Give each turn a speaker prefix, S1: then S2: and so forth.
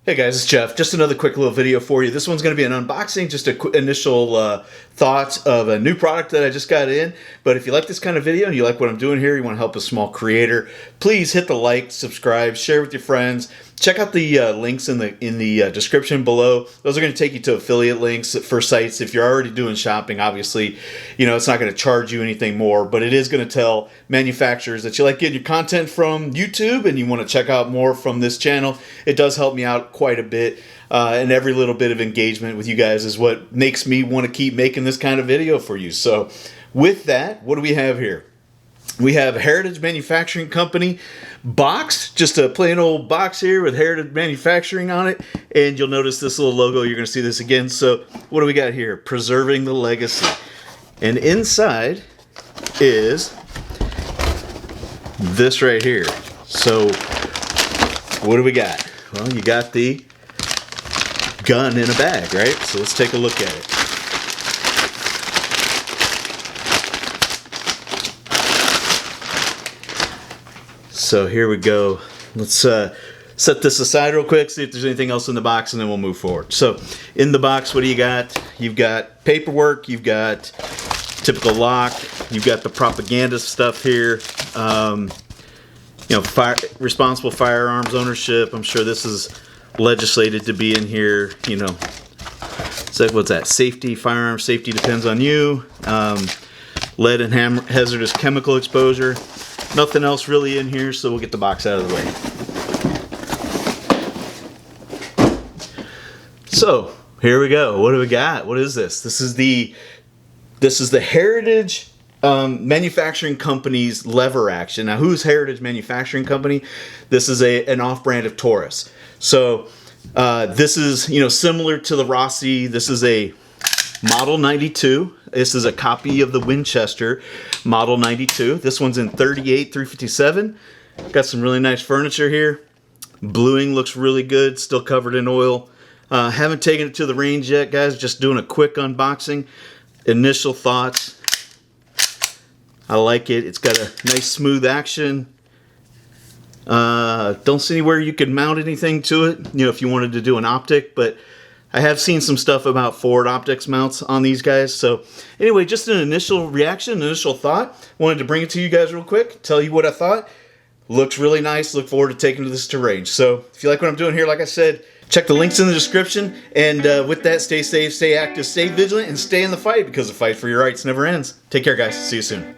S1: Hey guys, it's Jeff. Just another quick little video for you. This one's going to be an unboxing, just a quick initial thoughts of a new product that I just got in. But if you like this kind of video and you like what I'm doing here, you want to help a small creator, please hit the like, subscribe, share with your friends. Check out the links in the description below. Those are going to take you to affiliate links for sites. If you're already doing shopping, obviously, you know, it's not going to charge you anything more, but it is going to tell manufacturers that you like getting your content from YouTube and you want to check out more from this channel. It does help me out quite a bit, and every little bit of engagement with you guys is what makes me want to keep making this kind of video for you. So with that, what do we have here? We have Heritage Manufacturing Company box, just a plain old box here with Heritage Manufacturing on it, and you'll notice this little logo. You're going to see this again. So what do we got here? Preserving the Legacy. And inside is this right here. So what do we got? Well, you got the gun in a bag, right? So let's take a look at it. So here we go. Let's set this aside real quick, see if there's anything else in the box, and then we'll move forward. So in the box, what do you got? You've got paperwork, you've got typical lock, you've got the propaganda stuff here. You know, responsible firearms ownership. I'm sure this is legislated to be in here. You know, so what's that? Safety, firearm safety depends on you. Lead and hazardous chemical exposure. Nothing else really in here, so we'll get the box out of the way. So here we go. What do we got? What is this? This is the Heritage Manufacturing Company's lever action. Now, who's Heritage Manufacturing Company? This is an off-brand of Taurus. So this is, you know, similar to the Rossi. This is a Model 92. This is a copy of the Winchester Model 92. This one's in 38-357. Got some really nice furniture here. Bluing looks really good, still covered in oil. Haven't taken it to the range yet, guys. Just doing a quick unboxing. Initial thoughts. I like it. It's got a nice smooth action. Don't see anywhere you could mount anything to it, you know, if you wanted to do an optic, but I have seen some stuff about forward optics mounts on these guys. So anyway, just an initial reaction, initial thought. Wanted to bring it to you guys real quick, tell you what I thought. Looks really nice. Look forward to taking this to range. So if you like what I'm doing here, like I said, check the links in the description. And with that, stay safe, stay active, stay vigilant, and stay in the fight, because the fight for your rights never ends. Take care, guys. See you soon.